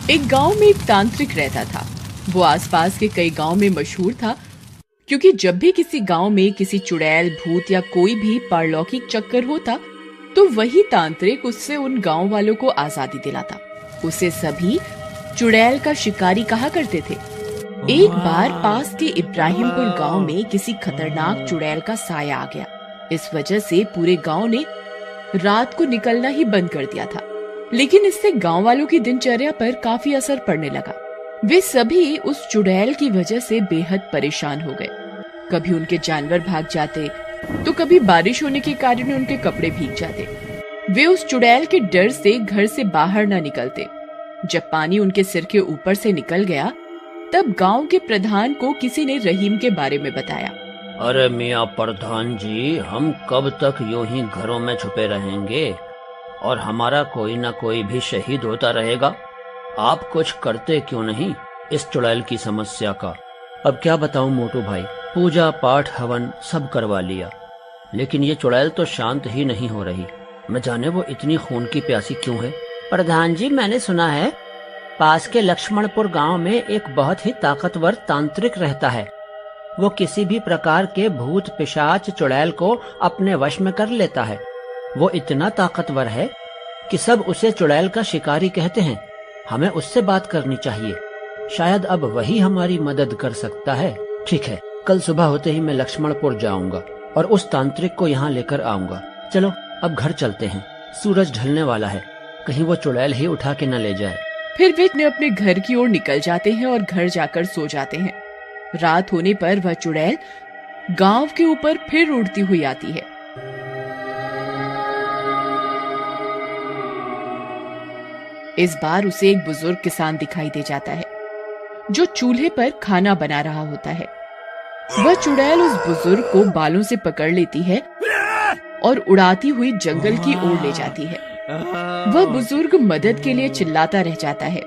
एक गांव में एक तांत्रिक रहता था। वो आसपास के कई गांव में मशहूर था, क्योंकि जब भी किसी गांव में किसी चुड़ैल, भूत या कोई भी पारलौकिक चक्कर होता तो वही तांत्रिक उससे उन गांव वालों को आजादी दिलाता। उसे सभी चुड़ैल का शिकारी कहा करते थे। एक बार पास के इब्राहिमपुर गांव में किसी खतरनाक चुड़ैल का साया आ गया। इस वजह से पूरे गांव ने रात को निकलना ही बंद कर दिया था। लेकिन इससे गांव वालों की दिनचर्या पर काफी असर पड़ने लगा। वे सभी उस चुड़ैल की वजह से बेहद परेशान हो गए। कभी उनके जानवर भाग जाते तो कभी बारिश होने के कारण उनके कपड़े भीग जाते। वे उस चुड़ैल के डर से घर से बाहर न निकलते। जब पानी उनके सिर के ऊपर से निकल गया तब गांव के प्रधान को किसी ने रहीम के बारे में बताया। अरे मियाँ प्रधान जी, हम कब तक यूं ही घरों में छुपे रहेंगे और हमारा कोई ना कोई भी शहीद होता रहेगा। आप कुछ करते क्यों नहीं इस चुड़ैल की समस्या का। अब क्या बताऊं मोटू भाई, पूजा पाठ हवन सब करवा लिया, लेकिन ये चुड़ैल तो शांत ही नहीं हो रही। न जाने वो इतनी खून की प्यासी क्यों है। प्रधान जी, मैंने सुना है पास के लक्ष्मणपुर गांव में एक बहुत ही ताकतवर तांत्रिक रहता है। वो किसी भी प्रकार के भूत पिशाच चुड़ैल को अपने वश में कर लेता है। वो इतना ताकतवर है कि सब उसे चुड़ैल का शिकारी कहते हैं। हमें उससे बात करनी चाहिए, शायद अब वही हमारी मदद कर सकता है। ठीक है, कल सुबह होते ही मैं लक्ष्मणपुर जाऊंगा और उस तांत्रिक को यहाँ लेकर आऊंगा। चलो अब घर चलते हैं, सूरज ढलने वाला है, कहीं वो चुड़ैल ही उठा के न ले जाए। फिर वे अपने घर की ओर निकल जाते हैं और घर जाकर सो जाते हैं। रात होने पर वह चुड़ैल गांव के ऊपर फिर उड़ती हुई आती है। इस बार उसे एक बुजुर्ग किसान दिखाई दे जाता है जो चूल्हे पर खाना बना रहा होता है। वह चुड़ैल उस बुजुर्ग को बालों से पकड़ लेती है और उड़ाती हुई जंगल की ओर ले जाती है। वह बुजुर्ग मदद के लिए चिल्लाता रह जाता है,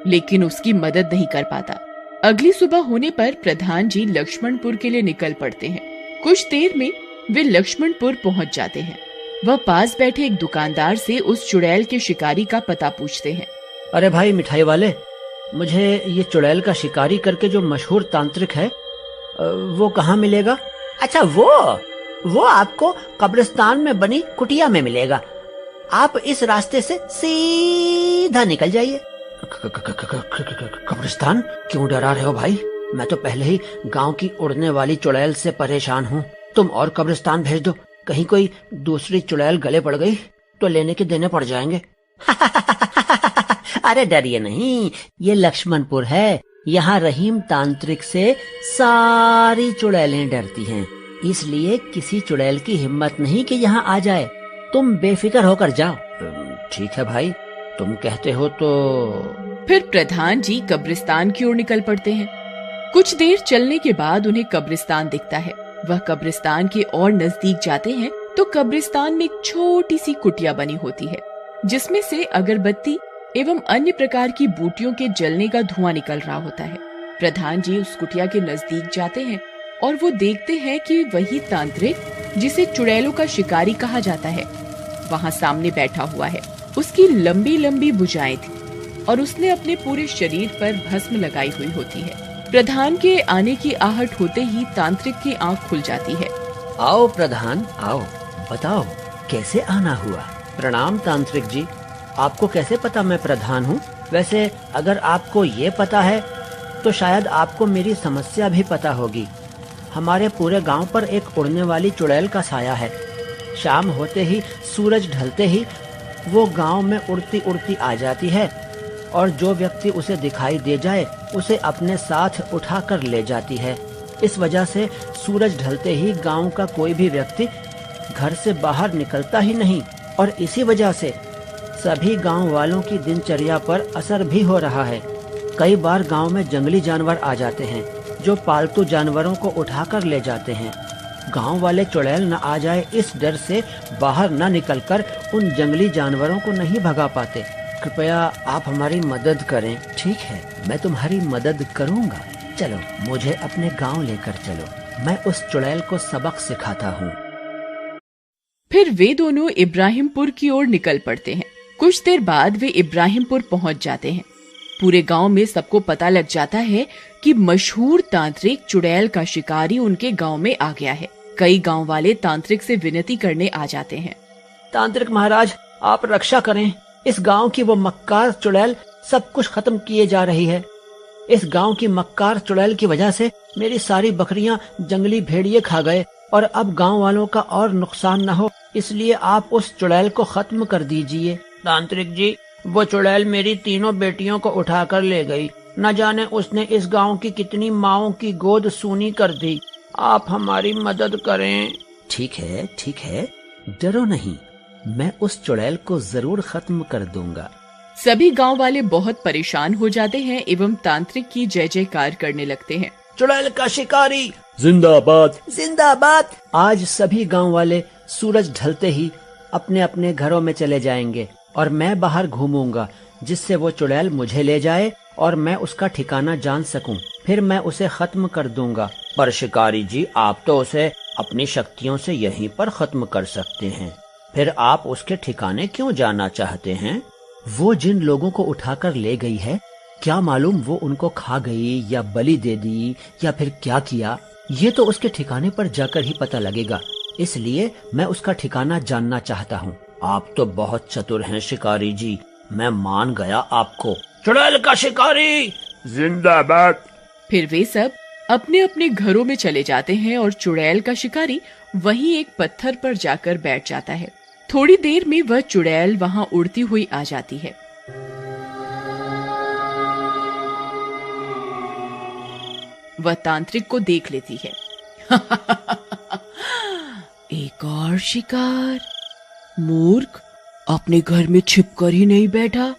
लेकिन उसकी मदद नहीं कर पाता। अगली सुबह होने पर प्रधान जी लक्ष्मणपुर के लिए निकल पड़ते हैं। कुछ देर में वे लक्ष्मणपुर पहुंच जाते हैं। वह पास बैठे एक दुकानदार से उस चुड़ैल के शिकारी का पता पूछते हैं। अरे भाई मिठाई वाले, मुझे ये चुड़ैल का शिकारी करके जो मशहूर तांत्रिक है वो कहाँ मिलेगा? अच्छा, वो आपको कब्रिस्तान में बनी कुटिया में मिलेगा। आप इस रास्ते से सीधा निकल जाइए। कब्रिस्तान? क्यों डरा रहे हो भाई? मैं तो पहले ही गांव की उड़ने वाली चुड़ैल से परेशान हूँ। तुम और कब्रिस्तान भेज दो, कहीं कोई दूसरी चुड़ैल गले पड़ गई तो लेने के देने पड़ जाएंगे। अरे डरिए नहीं, ये लक्ष्मणपुर है। यहाँ रहीम तांत्रिक से सारी चुड़ैलें डरती हैं, इसलिए किसी चुड़ैल की हिम्मत नहीं कि यहाँ आ जाए। तुम बेफिक्र होकर जाओ। ठीक है भाई, तुम कहते हो तो। फिर प्रधान जी कब्रिस्तान की ओर निकल पड़ते हैं। कुछ देर चलने के बाद उन्हें कब्रिस्तान दिखता है। वह कब्रिस्तान के और नजदीक जाते हैं तो कब्रिस्तान में एक छोटी सी कुटिया बनी होती है, जिसमें से अगरबत्ती एवं अन्य प्रकार की बूटियों के जलने का धुआं निकल रहा होता है। प्रधान जी उस कुटिया के नजदीक जाते हैं और वो देखते हैं कि वही तांत्रिक जिसे चुड़ैलों का शिकारी कहा जाता है वहाँ सामने बैठा हुआ है। उसकी लंबी लंबी भुजाएं थी और उसने अपने पूरे शरीर पर भस्म लगाई हुई होती है। प्रधान के आने की आहट होते ही तांत्रिक की आंख खुल जाती है। आओ प्रधान, आओ, बताओ कैसे आना हुआ। प्रणाम तांत्रिक जी, आपको कैसे पता मैं प्रधान हूँ? वैसे अगर आपको ये पता है तो शायद आपको मेरी समस्या भी पता होगी। हमारे पूरे गांव पर एक उड़ने वाली चुड़ैल का साया है। शाम होते ही, सूरज ढलते ही वो गांव में उड़ती उड़ती आ जाती है और जो व्यक्ति उसे दिखाई दे जाए उसे अपने साथ उठा कर ले जाती है। इस वजह से सूरज ढलते ही गांव का कोई भी व्यक्ति घर से बाहर निकलता ही नहीं और इसी वजह से सभी गांव वालों की दिनचर्या पर असर भी हो रहा है। कई बार गांव में जंगली जानवर आ जाते हैं जो पालतू जानवरों को उठाकर ले जाते हैं। गांव वाले चुड़ैल न आ जाए इस डर से बाहर न निकलकर उन जंगली जानवरों को नहीं भगा पाते। कृपया आप हमारी मदद करें। ठीक है, मैं तुम्हारी मदद करूंगा। चलो मुझे अपने गांव लेकर चलो, मैं उस चुड़ैल को सबक सिखाता हूँ। फिर वे दोनों इब्राहिमपुर की ओर निकल पड़ते हैं। कुछ देर बाद वे इब्राहिमपुर पहुंच जाते हैं। पूरे गांव में सबको पता लग जाता है कि मशहूर तांत्रिक चुड़ैल का शिकारी उनके गांव में आ गया है। कई गांव वाले तांत्रिक से विनती करने आ जाते हैं। तांत्रिक महाराज, आप रक्षा करें। इस गांव की वो मक्कार चुड़ैल सब कुछ खत्म किए जा रही है। इस गांव की मक्कार चुड़ैल की वजह से मेरी सारी बकरियां जंगली भेड़िए खा गए और अब गांव वालों का और नुकसान न हो, इसलिए आप उस चुड़ैल को खत्म कर दीजिए। तांत्रिक जी, वो चुड़ैल मेरी तीनों बेटियों को उठाकर ले गई। न जाने उसने इस गांव की कितनी माओं की गोद सूनी कर दी। आप हमारी मदद करें। ठीक है, डरो नहीं, मैं उस चुड़ैल को जरूर खत्म कर दूंगा। सभी गांव वाले बहुत परेशान हो जाते हैं एवं तांत्रिक की जय जयकार करने लगते हैं। चुड़ैल का शिकारी जिंदाबाद, जिंदाबाद। आज सभी गांव वाले सूरज ढलते ही अपने अपने घरों में चले जाएंगे और मैं बाहर घूमूंगा, जिससे वो चुड़ैल मुझे ले जाए और मैं उसका ठिकाना जान सकूं। फिर मैं उसे खत्म कर दूंगा। पर शिकारी जी, आप तो उसे अपनी शक्तियों से यहीं पर खत्म कर सकते हैं। फिर आप उसके ठिकाने क्यों जाना चाहते हैं? वो जिन लोगों को उठाकर ले गई है, क्या मालूम वो उनको खा गई या बलि दे दी या फिर क्या किया। ये तो उसके ठिकाने पर जाकर ही पता लगेगा। इसलिए मैं उसका ठिकाना जानना चाहता हूँ। आप तो बहुत चतुर हैं शिकारी जी, मैं मान गया आपको। चुड़ैल का शिकारी जिंदाबाद। फिर वे सब अपने अपने घरों में चले जाते हैं और चुड़ैल का शिकारी वहीं एक पत्थर पर जाकर बैठ जाता है। थोड़ी देर में वह चुड़ैल वहां उड़ती हुई आ जाती है। वह तांत्रिक को देख लेती है। एक और शिकार, मूर्ख, अपने घर में छिपकर ही नहीं बैठा।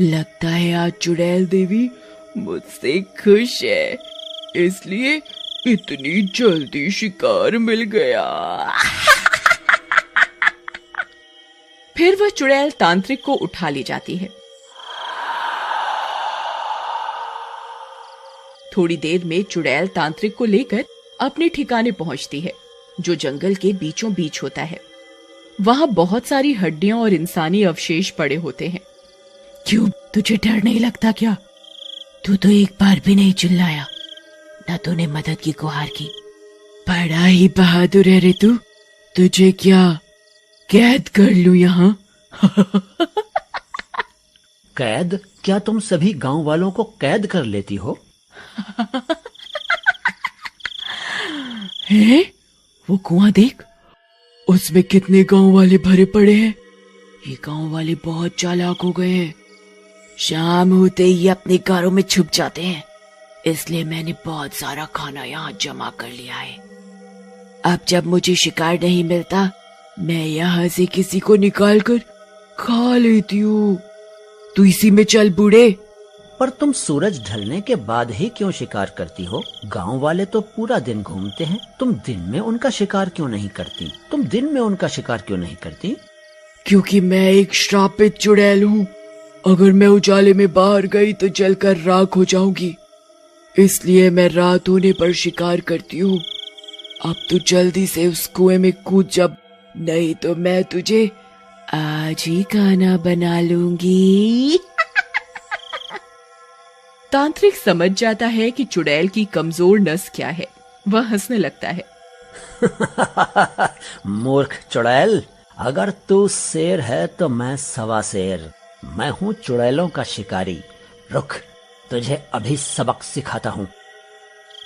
लगता है आज चुड़ैल देवी मुझसे खुश है, इसलिए इतनी जल्दी शिकार मिल गया। फिर वह चुड़ैल तांत्रिक को उठा ले जाती है। थोड़ी देर में चुड़ैल तांत्रिक को लेकर अपने ठिकाने पहुंचती है, जो जंगल के बीचों बीच होता है। वहां बहुत सारी हड्डियां और इंसानी अवशेष पड़े होते हैं। क्यों, तुझे डर नहीं लगता क्या? तू तो एक बार भी नहीं चिल्लाया, न तूने मदद की गुहार की। बड़ा ही बहादुर है रे तू। तुझे क्या कैद कर लूं यहाँ? कैद? क्या तुम सभी गांव वालों को कैद कर लेती हो? हैं? वो कुआं देख, उसमें कितने गांव वाले भरे पड़े हैं। ये गांव वाले बहुत चालाक हो गए हैं। शाम होते ही अपने घरों में छुप जाते हैं, इसलिए मैंने बहुत सारा खाना यहाँ जमा कर लिया है। अब जब मुझे शिकार नहीं मिलता, मैं यहाँ से किसी को निकाल कर खा लेती हूँ। तू इसी में चल बूढ़े। पर तुम सूरज ढलने के बाद ही क्यों शिकार करती हो? गांव वाले तो पूरा दिन घूमते हैं, तुम दिन में उनका शिकार क्यों नहीं करती? क्योंकि मैं एक श्रापित चुड़ैल हूँ। अगर मैं उजाले में बाहर गई तो जलकर राख हो जाऊंगी, इसलिए मैं रात होने पर शिकार करती हूँ। अब तू जल्दी से उस कुएं में कूद जा, नहीं तो मैं तुझे आज ही खाना बना लूंगी। तांत्रिक समझ जाता है कि चुड़ैल की कमजोर नस क्या है। वह हंसने लगता है। मूर्ख चुड़ैल, अगर तू शेर है तो मैं सवा शेर। मैं हूँ चुड़ैलों का शिकारी। रुक, तुझे अभी सबक सिखाता हूँ।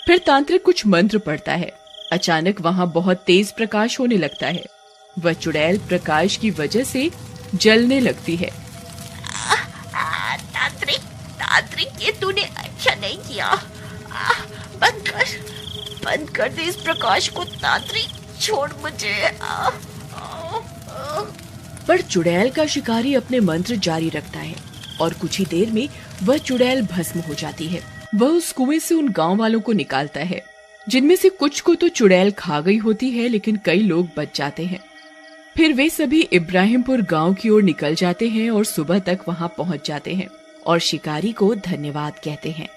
फिर तांत्रिक कुछ मंत्र पढ़ता है। अचानक वहाँ बहुत तेज प्रकाश होने लगता है। वह चुड़ैल प्रकाश की वजह से जलने लगती है। तांत्रिक, ये तूने अच्छा नहीं किया। बंद कर दे इस प्रकाश को तांत्रिक, छोड़ मुझे। पर चुड़ैल का शिकारी अपने मंत्र जारी रखता है और कुछ ही देर में वह चुड़ैल भस्म हो जाती है। वह उस कुएं से उन गांव वालों को निकालता है, जिनमें से कुछ को तो चुड़ैल खा गई होती है, लेकिन कई लोग बच जाते हैं। फिर वे सभी इब्राहिमपुर गांव की ओर निकल जाते हैं और सुबह तक वहां पहुंच जाते हैं और शिकारी को धन्यवाद कहते हैं।